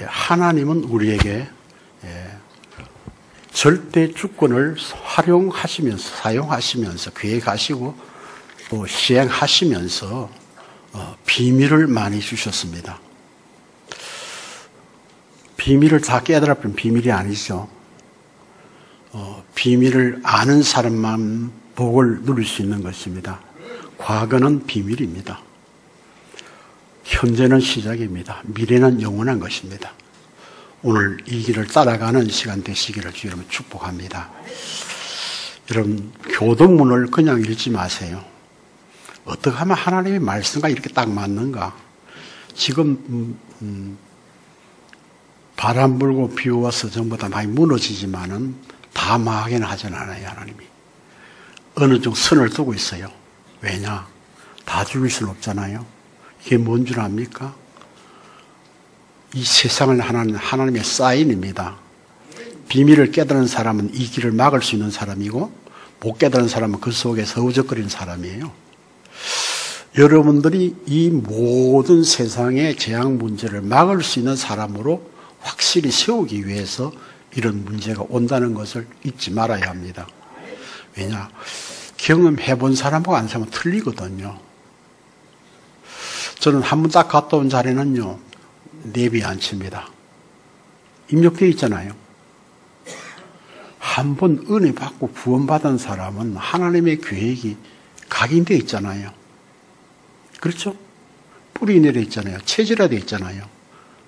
하나님은 우리에게 절대 주권을 활용하시면서, 사용하시면서, 계획하시고 또 시행하시면서 비밀을 많이 주셨습니다. 비밀을 다 깨달으면 비밀이 아니죠. 비밀을 아는 사람만 복을 누릴 수 있는 것입니다. 과거는 비밀입니다. 현재는 시작입니다. 미래는 영원한 것입니다. 오늘 이 길을 따라가는 시간 되시기를 주 여러분 축복합니다. 여러분, 교동문을 그냥 읽지 마세요. 어떻게 하면 하나님의 말씀과 이렇게 딱 맞는가? 지금 바람 불고 비 와서 전부 다 많이 무너지지만은 다 망하게는 하진 않아요, 하나님이. 어느 정도 선을 두고 있어요. 왜냐? 다 죽일 수는 없잖아요. 이게 뭔 줄 압니까? 이 세상을 하나님의 사인입니다. 비밀을 깨달은 사람은 이 길을 막을 수 있는 사람이고, 못 깨달은 사람은 그 속에서 허우적거리는 사람이에요. 여러분들이 이 모든 세상의 재앙 문제를 막을 수 있는 사람으로 확실히 세우기 위해서 이런 문제가 온다는 것을 잊지 말아야 합니다. 왜냐? 경험해 본 사람하고 안 사람은 틀리거든요. 저는 한 번 딱 갔다 온 자리는요, 내비 안 칩니다. 입력되어 있잖아요. 한 번 은혜 받고 구원받은 사람은 하나님의 계획이 각인되어 있잖아요. 그렇죠? 뿌리 내려 있잖아요. 체질화되어 있잖아요.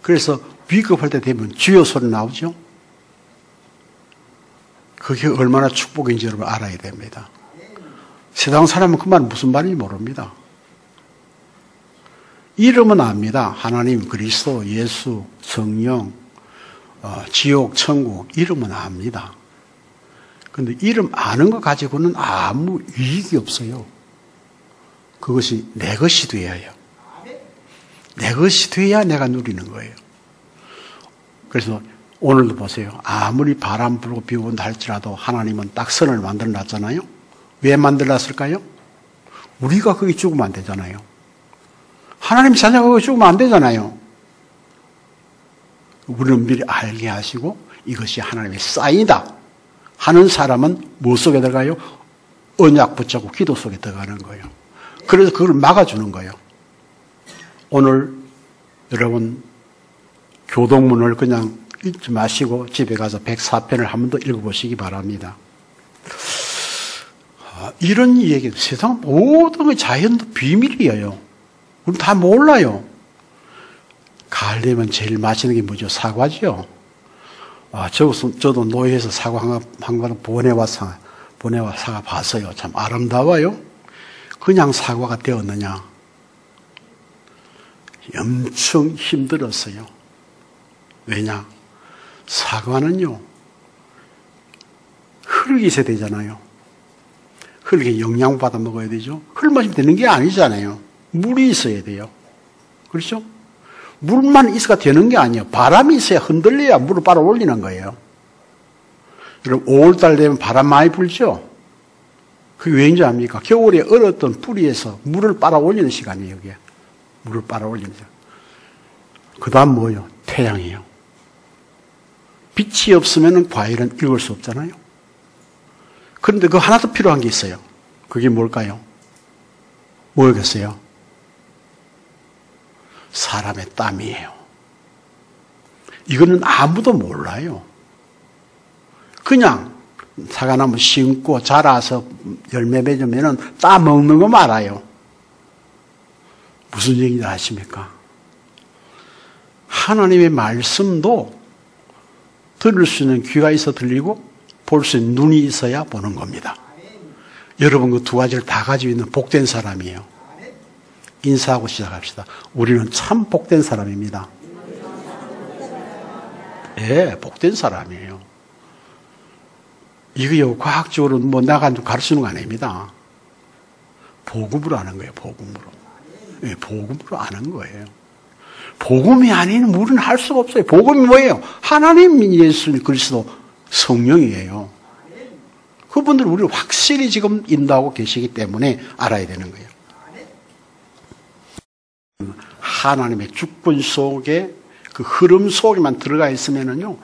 그래서 위급할 때 되면 주여 소리 나오죠? 그게 얼마나 축복인지 여러분 알아야 됩니다. 세상 사람은 그 말은 무슨 말인지 모릅니다. 이름은 압니다. 하나님, 그리스도, 예수, 성령, 지옥, 천국, 이름은 압니다. 그런데 이름 아는 것 가지고는 아무 이익이 없어요. 그것이 내 것이 되어야 해요. 내 것이 돼야 내가 누리는 거예요. 그래서 오늘도 보세요. 아무리 바람 불고 비 온다 할지라도 하나님은 딱 선을 만들어 놨잖아요. 왜 만들어 놨을까요? 우리가 거기 죽으면 안 되잖아요. 하나님 자녀가 거기 죽으면 안 되잖아요. 우리는 미리 알게 하시고 이것이 하나님의 사인이다 하는 사람은 무엇 속에 들어가요? 언약 붙잡고 기도 속에 들어가는 거예요. 그래서 그걸 막아주는 거예요. 오늘 여러분 교동문을 그냥 읽지 마시고 집에 가서 104편을 한 번 더 읽어보시기 바랍니다. 이런 얘기, 세상 모든 자연도 비밀이에요. 우리 다 몰라요. 가을 되면 제일 맛있는 게 뭐죠? 사과죠. 저도 노예에서 사과 한 그릇 보내와 사과 봤어요. 참 아름다워요. 그냥 사과가 되었느냐? 엄청 힘들었어요. 왜냐? 사과는요, 흙이 있어야 되잖아요. 흙에 영양받아 먹어야 되죠. 흙만 있으면 되는 게 아니잖아요. 물이 있어야 돼요. 그렇죠? 물만 있어야 되는 게 아니에요. 바람이 있어야 흔들려야 물을 빨아 올리는 거예요. 여러분, 5월달 되면 바람 많이 불죠? 그게 왜인지 압니까? 겨울에 얼었던 뿌리에서 물을 빨아 올리는 시간이에요, 이게. 물을 빨아 올리는 시간. 그 다음 뭐예요? 태양이에요. 빛이 없으면 과일은 익을 수 없잖아요. 그런데 그 하나 더 필요한 게 있어요. 그게 뭘까요? 뭐겠어요? 사람의 땀이에요. 이거는 아무도 몰라요. 그냥 사과나무 심고 자라서 열매 맺으면 따먹는 거 말아요. 무슨 얘기인지 아십니까? 하나님의 말씀도 들을 수 있는 귀가 있어 들리고 볼 수 있는 눈이 있어야 보는 겁니다. 여러분 그 두 가지를 다 가지고 있는 복된 사람이에요. 인사하고 시작합시다. 우리는 참 복된 사람입니다. 예, 복된 사람이에요. 이거요, 과학적으로 뭐 나가 가르치는 거 아닙니다. 복음으로 아는 거예요, 복음으로. 예, 복음으로 아는 거예요. 복음이 아닌 우리는 할 수가 없어요. 복음이 뭐예요? 하나님, 예수 그리스도 성령이에요. 그분들 우리를 확실히 지금 인도하고 계시기 때문에 알아야 되는 거예요. 하나님의 주권 속에 그 흐름 속에만 들어가 있으면은요,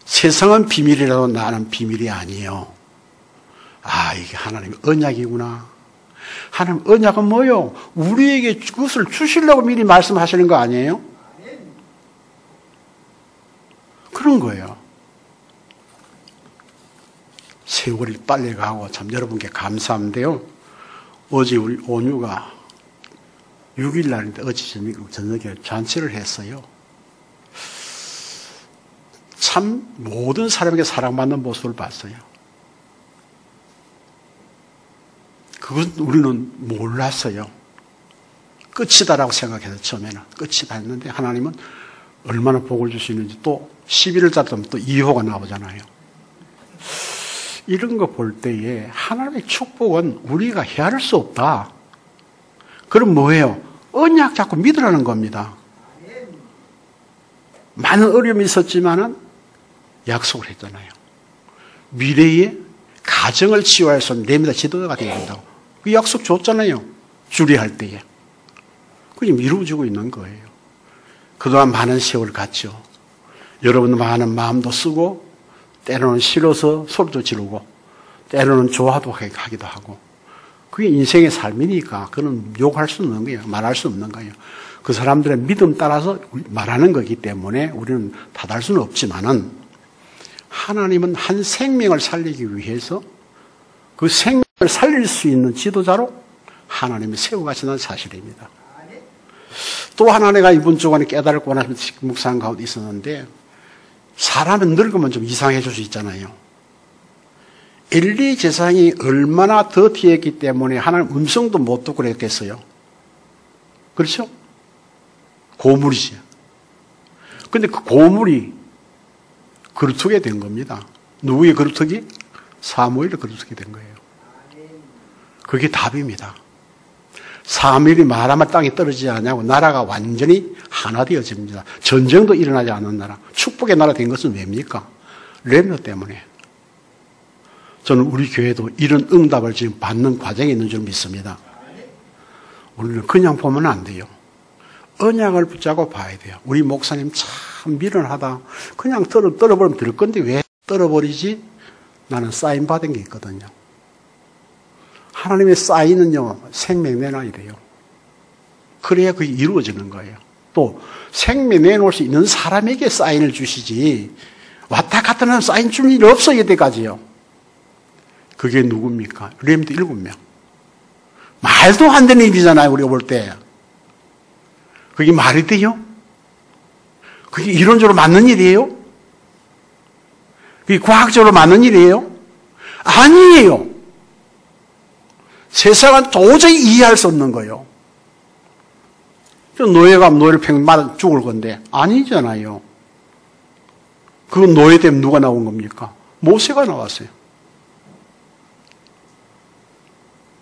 세상은 비밀이라도 나는 비밀이 아니에요. 아, 이게 하나님의 언약이구나. 하나님 언약은 뭐요? 우리에게 그것을 주시려고 미리 말씀하시는 거 아니에요? 그런 거예요. 세월이 빨리 가고 참 여러분께 감사한데요. 어제 우리 온유가 6일 날인데 어제 저녁에 잔치를 했어요. 참 모든 사람에게 사랑받는 모습을 봤어요. 그건 우리는 몰랐어요. 끝이다라고 생각해서 처음에는 끝이다 했는데 하나님은 얼마나 복을 주시는지 또 11월달 되면 또 2호가 나오잖아요. 이런 거 볼 때에 하나님의 축복은 우리가 헤아릴 수 없다. 그럼 뭐예요? 언약 잡고 믿으라는 겁니다. 많은 어려움이 있었지만은 약속을 했잖아요. 미래에 가정을 치유해서 내밀어 지도자가 되어야 된다고. 그 약속 줬잖아요. 주리할 때에. 그게 이루어지고 있는 거예요. 그동안 많은 세월 갔죠. 여러분 많은 마음도 쓰고 때로는 싫어서 소리도 지르고 때로는 좋아도 하기도 하고 그게 인생의 삶이니까 그건 욕할 수 없는 거예요. 말할 수 없는 거예요. 그 사람들의 믿음 따라서 말하는 거기 때문에 우리는 탓할 수는 없지만은 하나님은 한 생명을 살리기 위해서 그 생명을 살릴 수 있는 지도자로 하나님이 세워가시는 사실입니다. 또 하나 내가 이번 주간에 깨달고 나서 묵상 가운데 있었는데 사람은 늙으면 좀 이상해질 수 있잖아요. 엘리 제사장이 얼마나 더티했기 때문에 하나님 음성도 못 듣고 그랬겠어요. 그렇죠? 고물이죠. 근데 그 고물이 그루트게 된 겁니다. 누구의 그루트기? 사무엘의 그루트게 된 거예요. 그게 답입니다. 사무엘이 말하면 땅에 떨어지지 않냐고 나라가 완전히 하나 되어집니다. 전쟁도 일어나지 않는 나라, 축복의 나라 된 것은 왜입니까? 렘너 때문에. 저는 우리 교회도 이런 응답을 지금 받는 과정에 있는 줄 믿습니다. 우리는 그냥 보면 안 돼요. 언약을 붙잡고 봐야 돼요. 우리 목사님 참 미련하다. 그냥 떨어버리면 될 건데 왜 떨어버리지? 나는 사인 받은 게 있거든요. 하나님의 사인은요, 생명 내놔야 돼요. 그래야 그게 이루어지는 거예요. 또 생명 내놓을 수 있는 사람에게 사인을 주시지 왔다 갔다 하는 사인 줄 일 없어요. 이때까지요. 그게 누굽니까? 렘도 7명. 말도 안 되는 일이잖아요. 우리가 볼 때. 그게 말이 돼요? 그게 이론적으로 맞는 일이에요? 그게 과학적으로 맞는 일이에요? 아니에요. 세상은 도저히 이해할 수 없는 거예요. 노예가 노예를 평생 맞아 죽을 건데 아니잖아요. 그건 노예 때문에 누가 나온 겁니까? 모세가 나왔어요.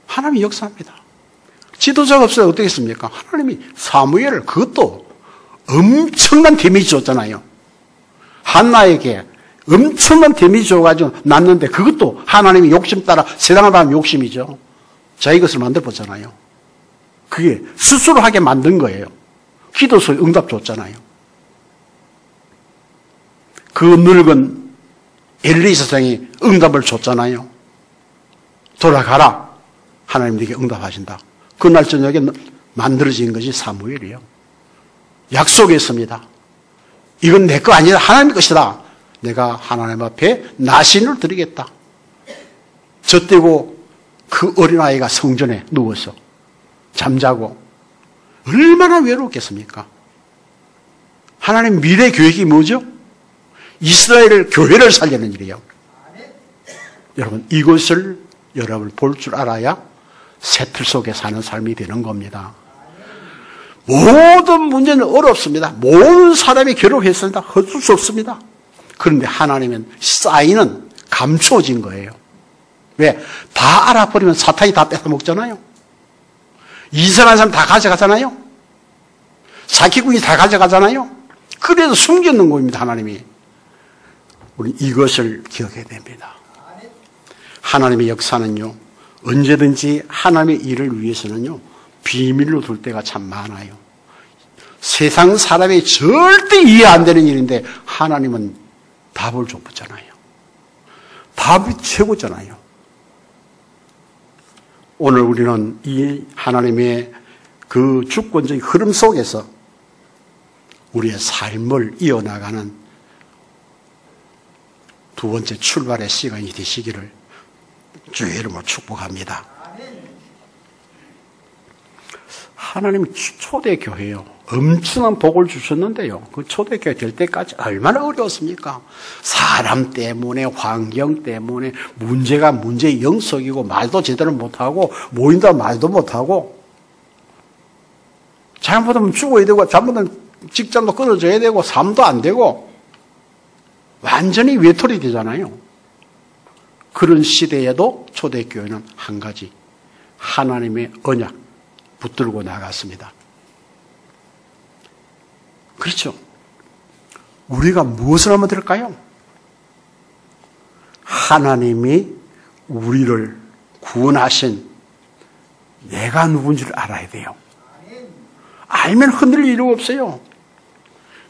하나님이 역사합니다. 지도자가 없어야 어떻겠습니까? 하나님이 사무엘을 그것도 엄청난 데미지 줬잖아요. 한나에게 엄청난 데미지 줘가지고 낳는데 그것도 하나님이 욕심 따라 세상을 봐면 욕심이죠. 자기 것을 만들어 보잖아요. 그게 스스로 하게 만든 거예요. 기도서에 응답 줬잖아요. 그 늙은 엘리 제사장이 응답을 줬잖아요. 돌아가라. 하나님 네게 응답하신다. 그날 저녁에 만들어진 것이 사무엘이에요. 약속했습니다. 이건 내 거 아니라 하나님의 것이다. 내가 하나님 앞에 나신을 드리겠다. 젖대고 그 어린아이가 성전에 누워서 잠자고 얼마나 외로웠겠습니까? 하나님 미래 계획이 뭐죠? 이스라엘 교회를 살리는 일이에요. 여러분 이것을 여러분 볼 줄 알아야 새틀 속에 사는 삶이 되는 겁니다. 모든 문제는 어렵습니다. 모든 사람이 괴로워했습니다. 어쩔 수 없습니다. 그런데 하나님은 사인은 감추어진 거예요. 왜? 다 알아버리면 사탄이 다 뺏어먹잖아요. 이상한 사람 다 가져가잖아요. 사기꾼이 다 가져가잖아요. 그래서 숨겨놓는 겁니다. 하나님이. 우리 이것을 기억해야 됩니다. 하나님의 역사는요. 언제든지 하나님의 일을 위해서는요. 비밀로 둘 때가 참 많아요. 세상 사람이 절대 이해 안 되는 일인데 하나님은 답을 줬잖아요. 답이 최고잖아요. 오늘 우리는 이 하나님의 그 주권적인 흐름 속에서 우리의 삶을 이어나가는 두 번째 출발의 시간이 되시기를 주의 이름으로 축복합니다. 하나님이 초대교회요. 엄청난 복을 주셨는데요. 그 초대교회 될 때까지 얼마나 어려웠습니까? 사람 때문에, 환경 때문에 문제가 문제의 영속이고 말도 제대로 못하고 모인다 말도 못하고 잘못하면 죽어야 되고 잘못하면 직장도 끊어져야 되고 삶도 안 되고 완전히 외톨이 되잖아요. 그런 시대에도 초대교회는 한 가지 하나님의 언약 붙들고 나갔습니다. 그렇죠. 우리가 무엇을 하면 될까요? 하나님이 우리를 구원하신 내가 누군지를 알아야 돼요. 알면 흔들릴 이유가 없어요.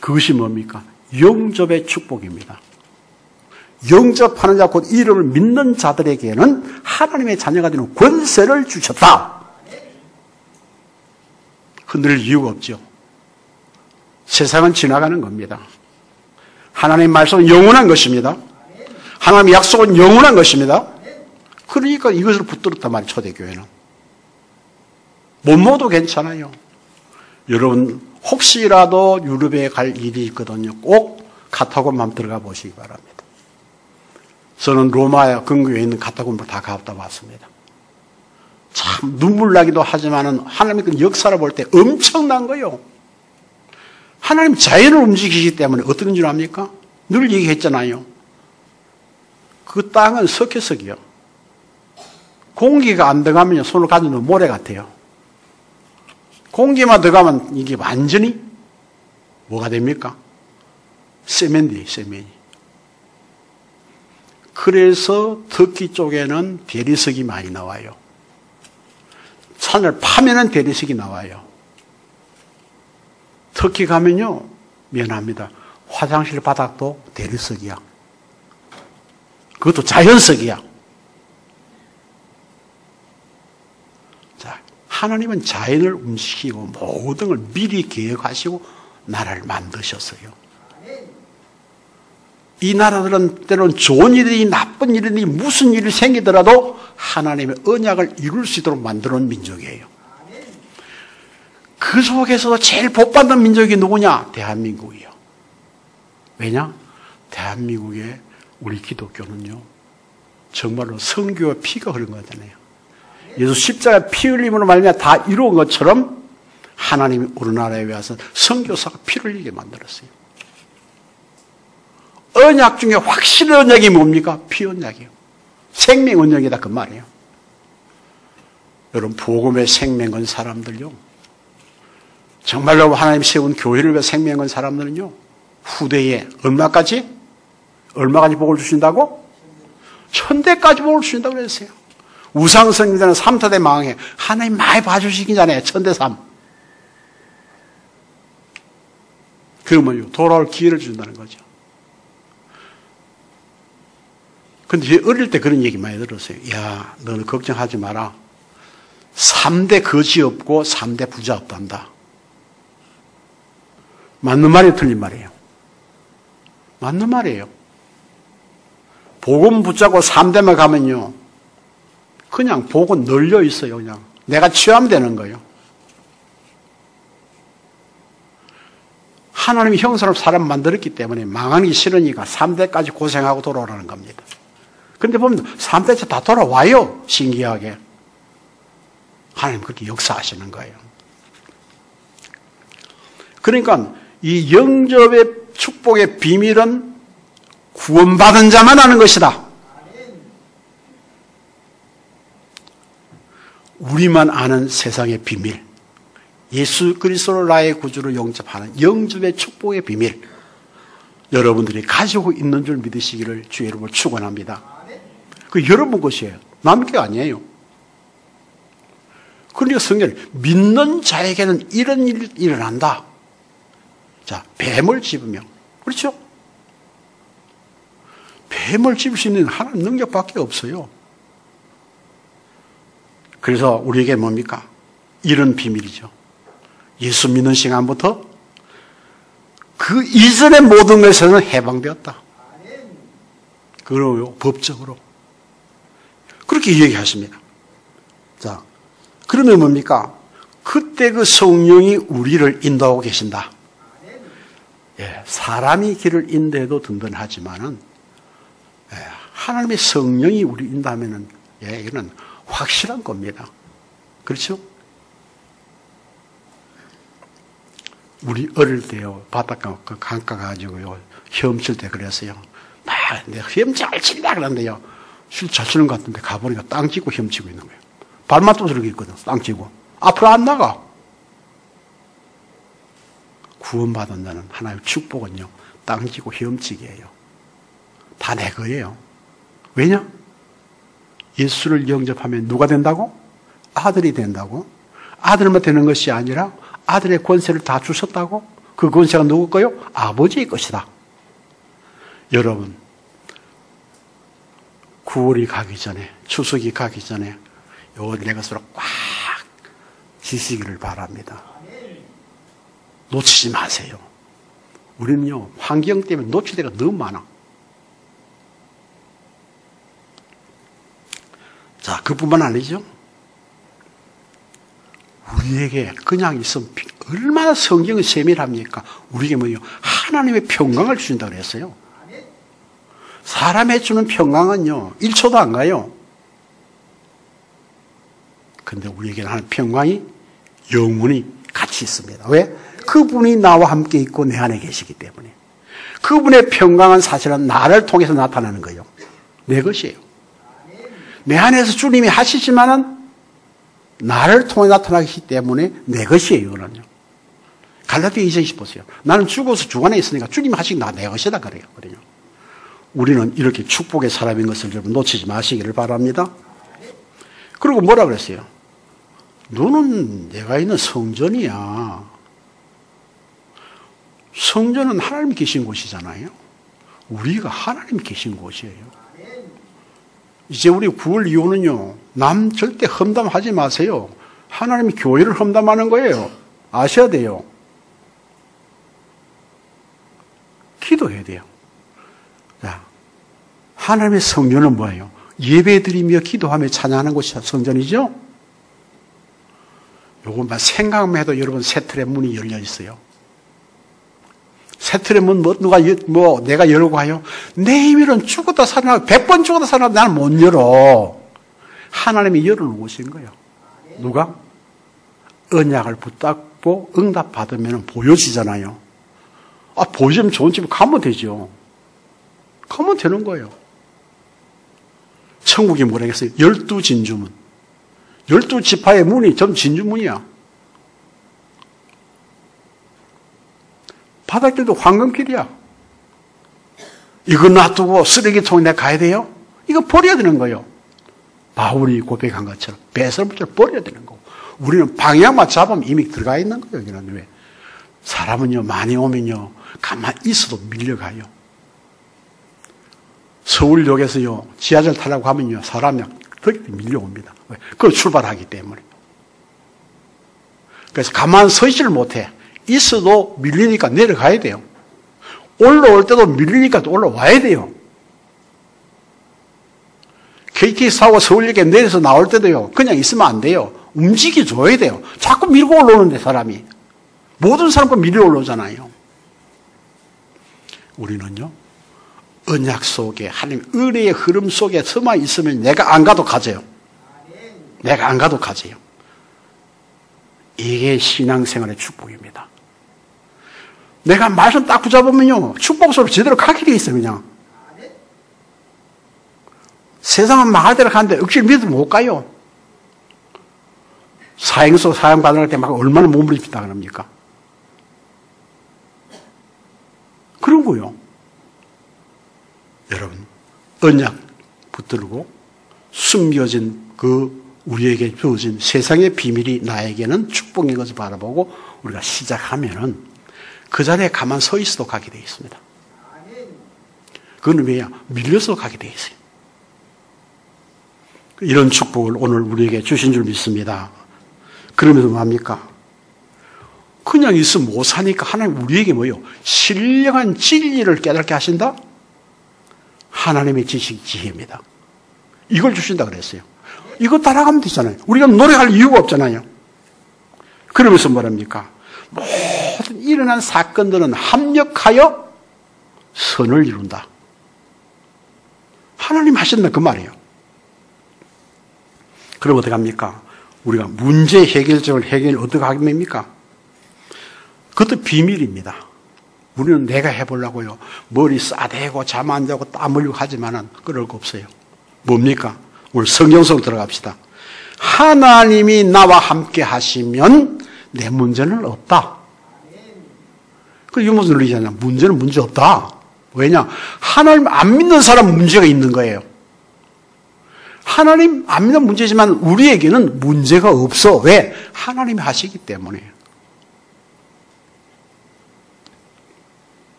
그것이 뭡니까? 영접의 축복입니다. 영접하는 자 곧 이름을 믿는 자들에게는 하나님의 자녀가 되는 권세를 주셨다. 흔들릴 이유가 없죠. 세상은 지나가는 겁니다. 하나님의 말씀은 영원한 것입니다. 하나님의 약속은 영원한 것입니다. 그러니까 이것을 붙들었단 말이에요. 초대교회는. 못 먹어도 괜찮아요. 여러분 혹시라도 유럽에 갈 일이 있거든요. 꼭 카타콤 들어가 보시기 바랍니다. 저는 로마 근교에 있는 카타콤을 다 갔다 왔습니다. 참 눈물 나기도 하지만은 하나님의 그 역사를 볼 때 엄청난 거예요. 하나님 자연을 움직이시기 때문에 어떤 줄 압니까? 늘 얘기했잖아요. 그 땅은 석회석이요. 공기가 안 들어가면 손을 가져도 모래 같아요. 공기만 들어가면 이게 완전히 뭐가 됩니까? 세면이에요, 세면이. 그래서 터키 쪽에는 대리석이 많이 나와요. 산을 파면은 대리석이 나와요. 터키 가면요, 미안합니다. 화장실 바닥도 대리석이야. 그것도 자연석이야. 자, 하나님은 자연을 움직이고 모든 걸 미리 계획하시고 나라를 만드셨어요. 이 나라들은 때로는 좋은 일이 나쁜 일이 무슨 일이 생기더라도 하나님의 언약을 이룰 수 있도록 만들어 놓은 민족이에요. 그 속에서도 제일 복받는 민족이 누구냐? 대한민국이요. 왜냐? 대한민국에 우리 기독교는요, 정말로 성교와 피가 흐른 거잖아요. 예수 십자가 피 흘림으로 말미암아 다 이루은 것처럼 하나님이 우리나라에 와서 선교사가 피를 흘리게 만들었어요. 언약 중에 확실한 언약이 뭡니까? 피 언약이에요. 생명 언약이다 그 말이에요. 여러분 복음의 생명 건 사람들요, 정말로 하나님 세운 교회를 위해 생명 건 사람들은요, 후대에 얼마까지 복을 주신다고? 천대까지 복을 주신다고 그랬어요. 우상성리자는 3타대 망해. 하나님 많이 봐주시기 전에 천대삼. 그러면요, 돌아올 기회를 준다는 거죠. 근데 어릴 때 그런 얘기 많이 들었어요. 야, 너는 걱정하지 마라. 3대 거지 없고 3대 부자 없단다. 맞는 말이에요, 틀린 말이에요? 맞는 말이에요. 복음 붙잡고 3대만 가면요, 그냥 복은 널려 있어요. 그냥 내가 취하면 되는 거예요. 하나님이 형상으로 사람 만들었기 때문에 망하기 싫으니까 3대까지 고생하고 돌아오라는 겁니다. 그런데 보면 3대째 다 돌아와요. 신기하게. 하나님 그렇게 역사하시는 거예요. 그러니까 이 영접의 축복의 비밀은 구원받은 자만 아는 것이다. 우리만 아는 세상의 비밀, 예수 그리스도를 나의 구주로 영접하는 영접의 축복의 비밀, 여러분들이 가지고 있는 줄 믿으시기를 주의 이름으로 축원합니다. 그 여러분 것이에요. 남 게 아니에요. 그러니까 성경에 믿는 자에게는 이런 일이 일어난다. 자, 뱀을 집으며. 그렇죠? 뱀을 집을 수 있는 하나님 능력밖에 없어요. 그래서 우리에게 뭡니까? 이런 비밀이죠. 예수 믿는 시간부터 그 이전의 모든 것에서는 해방되었다. 그리고 법적으로. 그렇게 얘기하십니다. 자, 그러면 뭡니까? 그때 그 성령이 우리를 인도하고 계신다. 예, 사람이 길을 인도해도 든든하지만은, 예, 하나님의 성령이 우리를 인도하면은, 예, 이거는 확실한 겁니다. 그렇죠? 우리 어릴 때요, 바닷가, 강가 가지고요, 헤엄칠 때 그랬어요. 내가 헤엄 잘 친다 그러는데요, 실 잘 치는 것 같은데 가보니까 땅 짚고 헤엄치고 있는 거예요. 발만 또저렇게 있거든, 땅 짚고. 앞으로 안 나가. 구원받은 자는 하나님의 축복은요, 땅 짚고 헤엄치게 해요. 다 내 거예요. 왜냐? 예수를 영접하면 누가 된다고? 아들이 된다고? 아들만 되는 것이 아니라 아들의 권세를 다 주셨다고? 그 권세가 누구 거요? 아버지의 것이다. 여러분, 9월이 가기 전에, 추석이 가기 전에 요 내 것으로 꽉 지시기를 바랍니다. 놓치지 마세요. 우리는요, 환경 때문에 놓칠 때가 너무 많아. 자, 그뿐만 아니죠. 우리에게 그냥 있으면 얼마나 성경이 세밀합니까? 우리에게 뭐요? 하나님의 평강을 주신다고 그랬어요. 사람이 주는 평강은요, 1초도 안 가요. 근데 우리에게는 하는 평강이 영원히 같이 있습니다. 왜? 그분이 나와 함께 있고 내 안에 계시기 때문에. 그분의 평강은 사실은 나를 통해서 나타나는 거예요. 내 것이에요. 내 안에서 주님이 하시지만은 나를 통해 나타나기 때문에 내 것이에요. 이거는요. 갈라디아 2장 보세요. 나는 죽어서 주 안에 있으니까 주님이 하신 나 내 것이다 그래요. 우리는 이렇게 축복의 사람인 것을 여러분 놓치지 마시기를 바랍니다. 그리고 뭐라 그랬어요? 너는 내가 있는 성전이야. 성전은 하나님이 계신 곳이잖아요. 우리가 하나님이 계신 곳이에요. 이제 우리 9월 이후는요, 남 절대 험담하지 마세요. 하나님이 교회를 험담하는 거예요. 아셔야 돼요. 기도해야 돼요. 자, 하나님의 성전은 뭐예요? 예배드리며 기도하며 찬양하는 곳이 성전이죠? 요것만 생각만 해도 여러분 새 틀의 문이 열려 있어요. 새 틀의 문 내가 열고 가요? 내 힘으로는 죽었다 살아나고 100번 죽었다 살아나고 나는 못 열어. 하나님이 열어놓으신 거예요. 누가? 언약을 붙잡고 응답받으면 보여지잖아요. 아, 보여지면 좋은 집에 가면 되죠. 가면 되는 거예요. 천국이 뭐라 했어요? 12진주문. 12지파의 문이 전 진주문이야. 바닷길도 황금길이야. 이거 놔두고 쓰레기통에 내가 가야 돼요? 이거 버려야 되는 거예요. 바울이 고백한 것처럼 배설물처럼 버려야 되는 거고. 우리는 방향만 잡으면 이미 들어가 있는 거예요. 여기는 왜? 사람은요, 많이 오면요, 가만히 있어도 밀려가요. 서울역에서요, 지하철 타려고 하면요, 사람이 거기 밀려옵니다. 왜? 그걸 출발하기 때문에. 그래서 가만히 서 있지를 못해. 있어도 밀리니까 내려가야 돼요. 올라올 때도 밀리니까 올라와야 돼요. KTX 타고 서울역에 내려서 나올 때도요, 그냥 있으면 안 돼요. 움직여줘야 돼요. 자꾸 밀고 올라오는데, 사람이. 모든 사람과 밀려 올라오잖아요. 우리는요, 언약 속에, 하나님 은혜의 흐름 속에 서만 있으면 내가 안 가도 가져요. 내가 안 가도 가져요. 이게 신앙생활의 축복입니다. 내가 말씀 딱 붙잡으면요, 축복으로 제대로 가게 돼 있어요, 그냥. 세상은 망할 대로 가는데 억지로 믿으면 못 가요. 사행소 사형 받을 때 막 얼마나 몸부림치다 그럽니까? 그런 거요. 여러분, 언약 붙들고 숨겨진 그 우리에게 주어진 세상의 비밀이 나에게는 축복인 것을 바라보고 우리가 시작하면은 그 자리에 가만 서 있어도 가게 되어 있습니다. 그건 왜냐? 밀려서 가게 되어 있어요. 이런 축복을 오늘 우리에게 주신 줄 믿습니다. 그러면서 뭐합니까? 그냥 있으면 못 사니까 하나님 우리에게 뭐요? 신령한 진리를 깨닫게 하신다? 하나님의 지식, 지혜입니다. 이걸 주신다 그랬어요. 이거 따라가면 되잖아요. 우리가 노력할 이유가 없잖아요. 그러면서 뭐랍니까? 모든 일어난 사건들은 합력하여 선을 이룬다. 하나님 하신다 그 말이에요. 그럼 어떻게 합니까? 우리가 문제 해결점을 어떻게 합니까? 그것도 비밀입니다. 우리는 내가 해보려고요. 머리 싸대고 잠 안 자고 땀 흘리고 하지만은 그럴 거 없어요. 뭡니까? 오늘 성경 속 들어갑시다. 하나님이 나와 함께 하시면 내 문제는 없다. 그 유무슨 논리잖아요. 문제는 문제 없다. 왜냐? 하나님 안 믿는 사람 문제가 있는 거예요. 하나님 안 믿는 문제지만 우리에게는 문제가 없어. 왜? 하나님이 하시기 때문에.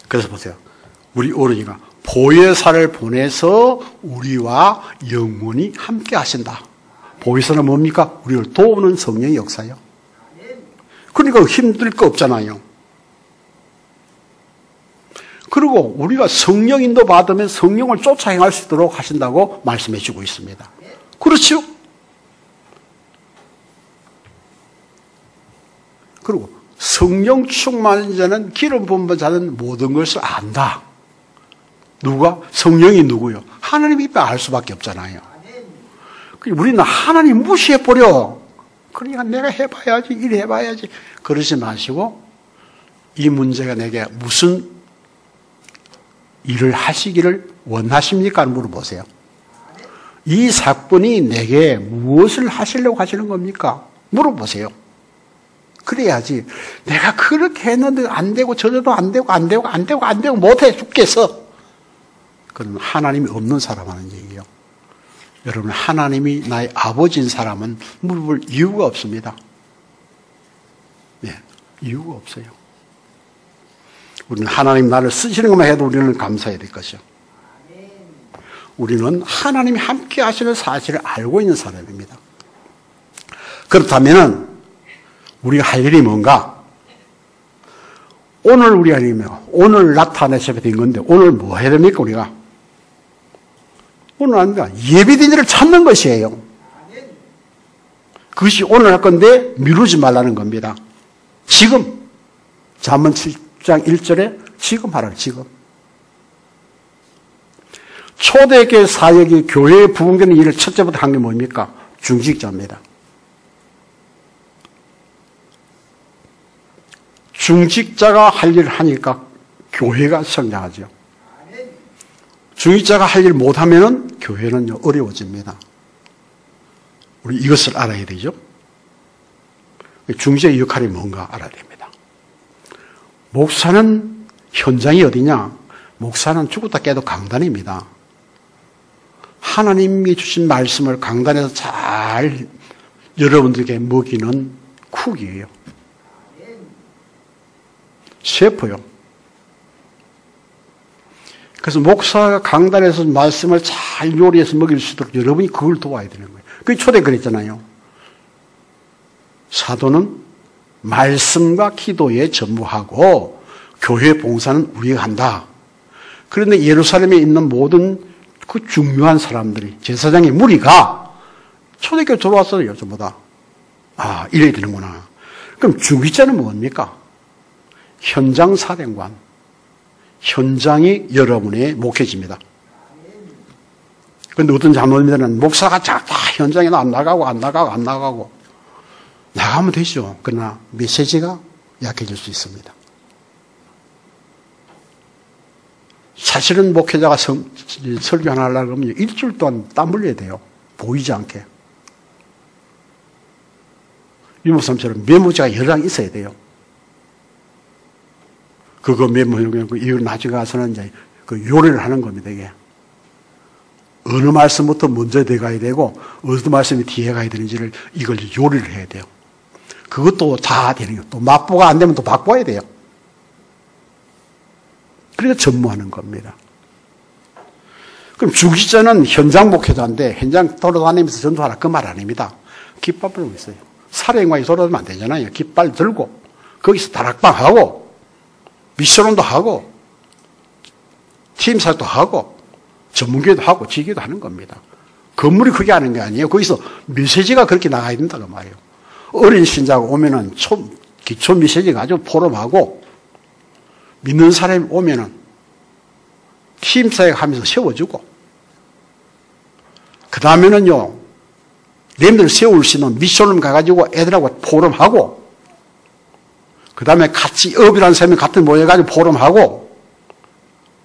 그래서 보세요. 우리 어른이가 보혜사를 보내서 우리와 영원히 함께 하신다. 보혜사는 뭡니까? 우리를 도우는 성령의 역사요. 그러니까 힘들 거 없잖아요. 그리고 우리가 성령 인도 받으면 성령을 쫓아 행할 수 있도록 하신다고 말씀해 주고 있습니다. 그렇죠? 그리고 성령 충만한 자는 기름 부은 자는 모든 것을 안다. 누가? 성령이 누구요? 하나님이 알 수밖에 없잖아요. 우리는 하나님 무시해버려. 그러니까 내가 해봐야지, 일 해봐야지. 그러지 마시고 이 문제가 내게 무슨 일을 하시기를 원하십니까? 물어보세요. 이 사건이 내게 무엇을 하시려고 하시는 겁니까? 물어보세요. 그래야지 내가 그렇게 했는데 안 되고 저래도 안 되고 못해 죽겠어. 그건 하나님이 없는 사람 하는 얘기예요. 여러분, 하나님이 나의 아버지인 사람은 물어볼 이유가 없습니다. 네, 이유가 없어요. 우리는 하나님 나를 쓰시는 것만 해도 우리는 감사해야 될 것이요. 우리는 하나님이 함께 하시는 사실을 알고 있는 사람입니다. 그렇다면 우리가 할 일이 뭔가? 오늘 우리가 오늘 나타내셔야 된 건데 오늘 뭐 해야 됩니까 우리가? 오늘 아닙니다. 예비된 일을 찾는 것이에요. 그것이 오늘 할 건데 미루지 말라는 겁니다. 지금 잠언 7장 1절에 지금 하라. 지금. 초대교회 사역이 교회에 부흥되는 일을 첫째부터 한 게 뭡니까? 중직자입니다. 중직자가 할 일을 하니까 교회가 성장하죠. 중직자가 할 일 못하면 교회는 어려워집니다. 우리 이것을 알아야 되죠. 중직자의 역할이 뭔가 알아야 됩니다. 목사는 현장이 어디냐? 목사는 죽었다 깨도 강단입니다. 하나님이 주신 말씀을 강단에서 잘 여러분들에게 먹이는 쿡이에요. 셰프요. 그래서 목사가 강단에서 말씀을 잘 요리해서 먹일 수 있도록 여러분이 그걸 도와야 되는 거예요. 그게 초대 그랬잖아요. 사도는 말씀과 기도에 전무하고 교회 봉사는 우리가 한다. 그런데 예루살렘에 있는 모든 그 중요한 사람들이 제사장의 무리가 초대교회 들어왔어요. 전부 다. 아, 이래야 되는구나. 그럼 중직자는 뭡니까? 현장 사령관. 현장이 여러분의 목회지입니다. 그런데 어떤 잘못이면 목사가 다 현장에 안 나가고 나가면 되죠. 그러나 메시지가 약해질 수 있습니다. 사실은 목회자가 설교 하나 하려고 하면 일주일 동안 땀 흘려야 돼요. 보이지 않게. 유목사님처럼 메모지가 여러 장 있어야 돼요. 그거 메모해놓고 이걸 나중에 가서는 이제 그 요리를 하는 겁니다, 이게. 어느 말씀부터 먼저 들어가야 되고, 어느 말씀이 뒤에 가야 되는지를 이걸 요리를 해야 돼요. 그것도 다 되는 거예요. 또 맛보가 안 되면 또 바꿔야 돼요. 그래서 전무하는 겁니다. 그럼 주기자는 현장 목회자인데 현장 돌아다니면서 전도하라 그 말 아닙니다. 깃발 들고 있어요. 사령관이 돌아다니면 안 되잖아요. 깃발 들고 거기서 다락방하고 미션론도 하고 팀사도 하고 전문교회도 하고 지교도 하는 겁니다. 건물이 크게 하는 게 아니에요. 거기서 메시지가 그렇게 나가야 된다고 말이에요. 어린 신자가 오면은 기초 메시지 가지고 포럼하고 믿는 사람이 오면은 팀사역 하면서 세워주고 그 다음에는요 님들 세울 수 있는 미션을 가가지고 애들하고 포럼하고 그 다음에 같이 업이라는 사람이 같은 모여가지고 포럼하고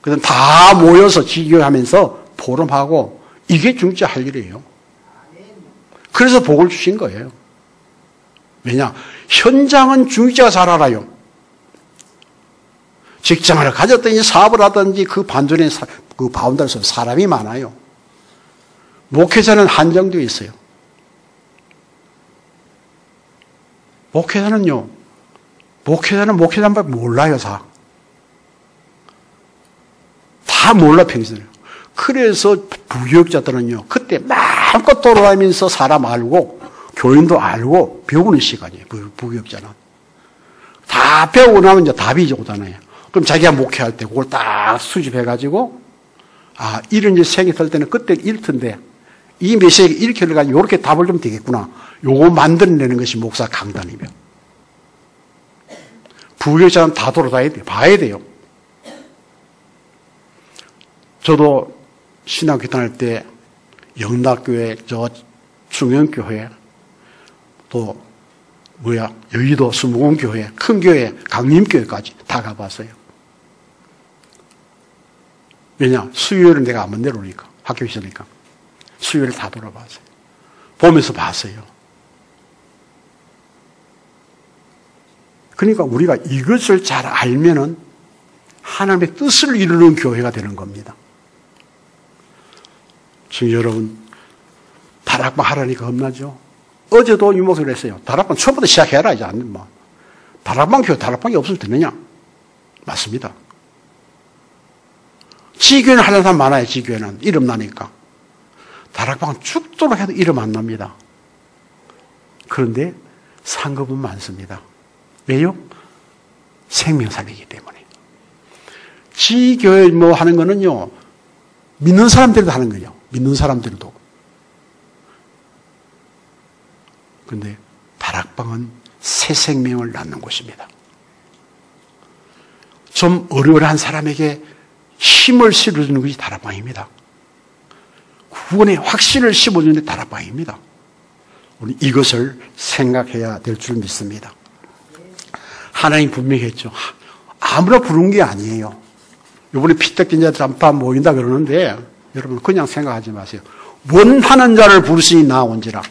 그 다음 다 모여서 지교하면서 포럼하고 이게 중재 할 일이에요. 그래서 복을 주신 거예요. 왜냐? 현장은 중재가 잘 알아요. 직장을 가졌든지 사업을 하든지 그 반전에 그 바운더리에서 사람이 많아요. 목회자는 한정되어 있어요. 목회자는 목회자밖에 몰라요, 다 몰라, 평소에. 그래서 부교육자들은요, 그때 마음껏 돌아다니면서 사람 알고, 교인도 알고, 배우는 시간이에요, 부교육자는. 다 배우고 나면 이제 답이 오잖아요. 그럼 자기가 목회할 때 그걸 딱 수집해가지고, 아, 이런 일이 생겼을 때는 그때 일터인데, 이 메시지 이렇게 가지고 이렇게 답을 좀 되겠구나. 요거 만들어내는 것이 목사 강단이며. 부교육자는 다 돌아다녀야 돼요. 봐야 돼요. 저도 신학교 다닐 때 영락교회, 중영교회, 또 여의도 수목원교회, 큰 교회, 강림교회까지 다 가봤어요. 왜냐? 수요일은 내가 안 내려오니까. 학교 있으니까. 수요일 다 돌아봤어요. 보면서 봤어요. 그러니까 우리가 이것을 잘 알면은 하나님의 뜻을 이루는 교회가 되는 겁니다. 지금 여러분, 다락방 하라니까 겁나죠? 어제도 유목소리를 했어요. 다락방 처음부터 시작해라, 이제 안 뭐. 다락방 교회, 다락방이 없으면 되느냐? 맞습니다. 지교회는 하는 사람 많아요, 지교회는. 이름 나니까. 다락방은 죽도록 해도 이름 안 납니다. 그런데 상급은 많습니다. 왜요? 생명사역이기 때문에. 지교회 뭐 하는 거는요, 믿는 사람들도 하는 거예요. 믿는 사람들도. 그런데 다락방은 새 생명을 낳는 곳입니다. 좀 어려운 사람에게 힘을 실어주는 것이 다락방입니다. 구원의 확신을 심어주는 게 다락방입니다. 우리 이것을 생각해야 될 줄 믿습니다. 하나님 분명히 했죠. 아무나 부른 게 아니에요. 이번에 피택된 자들 한파 모인다 그러는데 여러분 그냥 생각하지 마세요. 원하는 자를 부르시니 나온지라.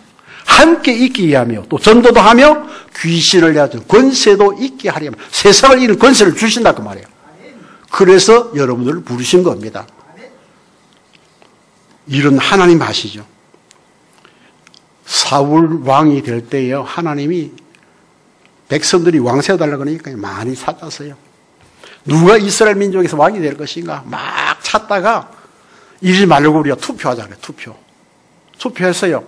함께 있기 위하며 또 전도도 하며 귀신을 내어준 권세도 있게 하려면 세상을 이는 권세를 주신다 그 말이에요. 그래서 여러분들을 부르신 겁니다. 이런 하나님 아시죠? 사울 왕이 될 때요 하나님이 백성들이 왕 세워달라고 하니까 많이 찾았어요. 누가 이스라엘 민족에서 왕이 될 것인가 막 찾다가 이러지 말고 우리가 투표하자 그래. 투표했어요.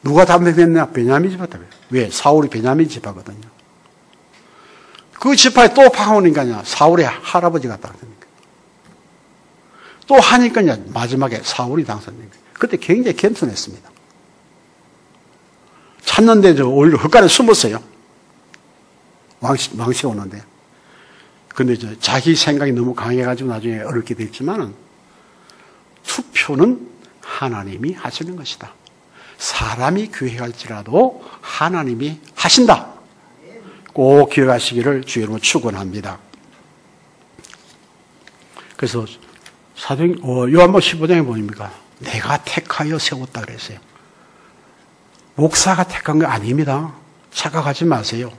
누가 당선됐냐? 베냐민 지파다. 왜? 사울이 베냐민 지파거든요. 그 지파에 또 파오니까요 사울의 할아버지가 당선된 거예요. 또 하니까요 마지막에 사울이 당선된 거예요. 그때 굉장히 겸손했습니다. 찾는데 오히려 흙가에 숨었어요. 왕씨 오는데. 근데 자기 생각이 너무 강해가지고 나중에 어렵게 됐지만은 투표는 하나님이 하시는 것이다. 사람이 교회할지라도 하나님이 하신다. 꼭 기억하시기를 주의 이름으로 축원합니다. 그래서 요한복음 15장에 보니까 내가 택하여 세웠다 그랬어요. 목사가 택한 거 아닙니다. 착각하지 마세요.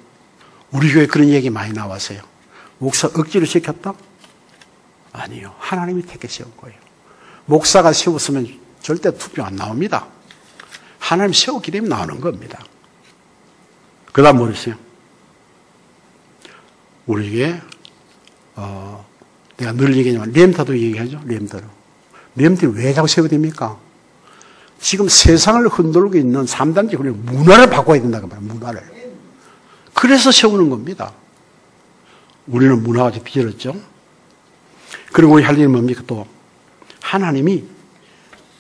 우리 교회 그런 얘기 많이 나왔어요. 목사 억지로 시켰다? 아니요. 하나님이 택해 세운 거예요. 목사가 세웠으면 절대 투표 안 나옵니다. 하나님 세웠기 때문에 나오는 겁니다. 그 다음 뭐랬어요? 우리에게, 내가 늘 얘기하지만, 렘터도 얘기하죠, 렘터로. 렘터는 왜 자꾸 세워집니까? 지금 세상을 흔들고 있는 3단계 문화를 바꿔야 된다고 말이에요, 문화를. 그래서 세우는 겁니다. 우리는 문화가 뒤집어졌죠. 그리고 우리 할 일은 뭡니까? 또, 하나님이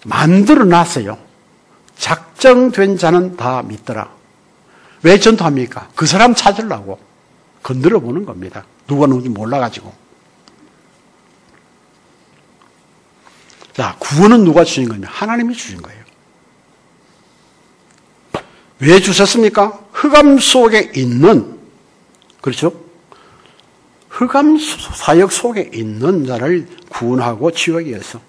만들어 놨어요. 작정된 자는 다 믿더라. 왜 전투합니까? 그 사람 찾으려고 건드려 보는 겁니다. 누가 누군지 몰라가지고. 자, 구원은 누가 주신 거냐? 하나님이 주신 거예요. 왜 주셨습니까? 흑암 속에 있는, 그렇죠? 흑암 사역 속에 있는 자를 구원하고 치유하기 위해서.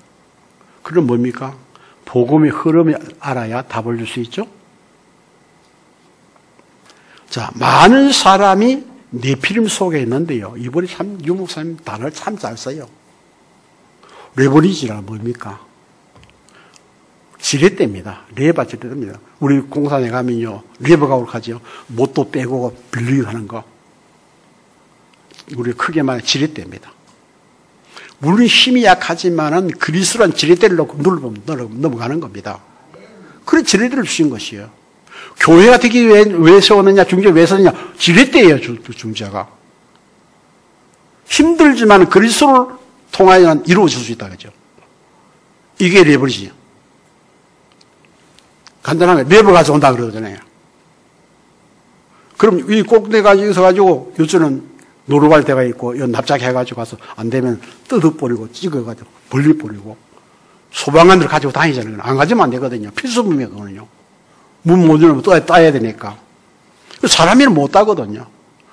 그럼 뭡니까? 복음의 흐름을 알아야 답을 줄 수 있죠? 자, 많은 사람이 네피림 속에 있는데요. 이번에 참, 유 목사님 단어를 참 잘 써요. 레버리지라 뭡니까? 지렛대입니다. 레바 지렛대입니다. 우리 공산에 가면요, 레버가 오락하죠. 못도 빼고 빌리고 하는 거. 우리 크게 말해 지렛대입니다. 물론 힘이 약하지만은 그리스도란 지렛대를 놓고 눌러보면 넘어가는 겁니다. 그래 지렛대를 주신 것이에요. 교회가 되기 위해 왜 세웠느냐, 중재 왜 세웠느냐, 지렛대예요, 중재가. 힘들지만 그리스도를 통하여는 이루어질 수 있다, 그죠? 이게 레버리지요. 간단하게 레버 가져온다 그러잖아요. 그럼 이 꼭대가 있어가지고 요즘은 놀러 갈 때가 있고 납작해가지고 가서 안 되면 뜯어버리고 찍어가지고 벌려버리고 소방관들 가지고 다니잖아요. 안 가지면 안 되거든요. 필수품이에요, 그거는요. 문 못 열면 따야 되니까. 사람이는 못 따거든요.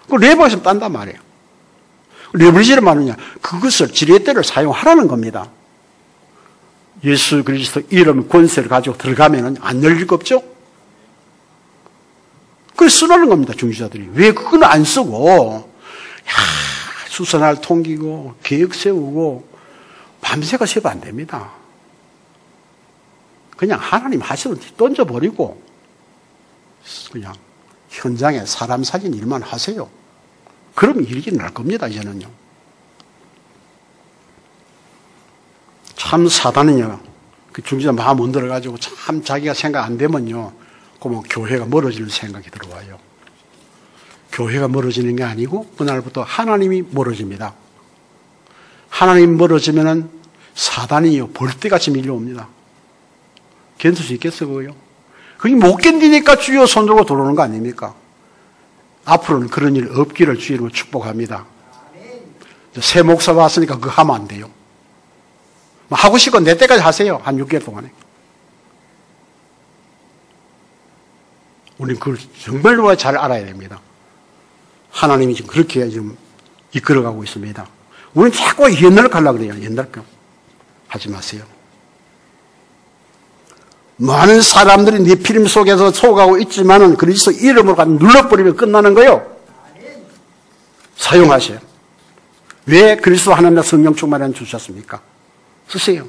그 레버 있으면 딴단 말이에요. 레버리지를 말하느냐? 그것을 지렛대를 사용하라는 겁니다. 예수 그리스도 이름 권세를 가지고 들어가면 안 열릴 거 없죠? 그걸 쓰라는 겁니다, 중지자들이. 왜 그건 안 쓰고, 수선할 통기고, 계획 세우고, 밤새가 세우면 안 됩니다. 그냥 하나님 하시는 던져버리고, 그냥 현장에 사람 살린 일만 하세요. 그럼 일이 날 겁니다, 이제는요. 참 사단은요, 그 중지자 마음 흔들어가지고 참 자기가 생각 안 되면요, 그러면 교회가 멀어지는 생각이 들어와요. 교회가 멀어지는 게 아니고, 그날부터 하나님이 멀어집니다. 하나님이 멀어지면은 사단이요, 벌떼같이 밀려옵니다. 견딜 수 있겠어요, 그거요? 그게 못 견디니까 주여 손들고 들어오는 거 아닙니까? 앞으로는 그런 일 없기를 주의로 축복합니다. 새 목사 왔으니까 그거 하면 안 돼요. 하고 싶고 내 때까지 하세요. 한 6개월 동안에. 우리는 그걸 정말로 잘 알아야 됩니다. 하나님이 지금 그렇게 지금 이끌어가고 있습니다. 우리는 자꾸 옛날 가려고 그래요. 옛날 거. 하지 마세요. 많은 사람들이 네피림 속에서 속아가고 있지만은 그리스도 이름으로 눌러버리면 끝나는 거예요. 사용하세요. 왜 그리스도 하나님의 성령 충만을 주셨습니까? 쓰세요.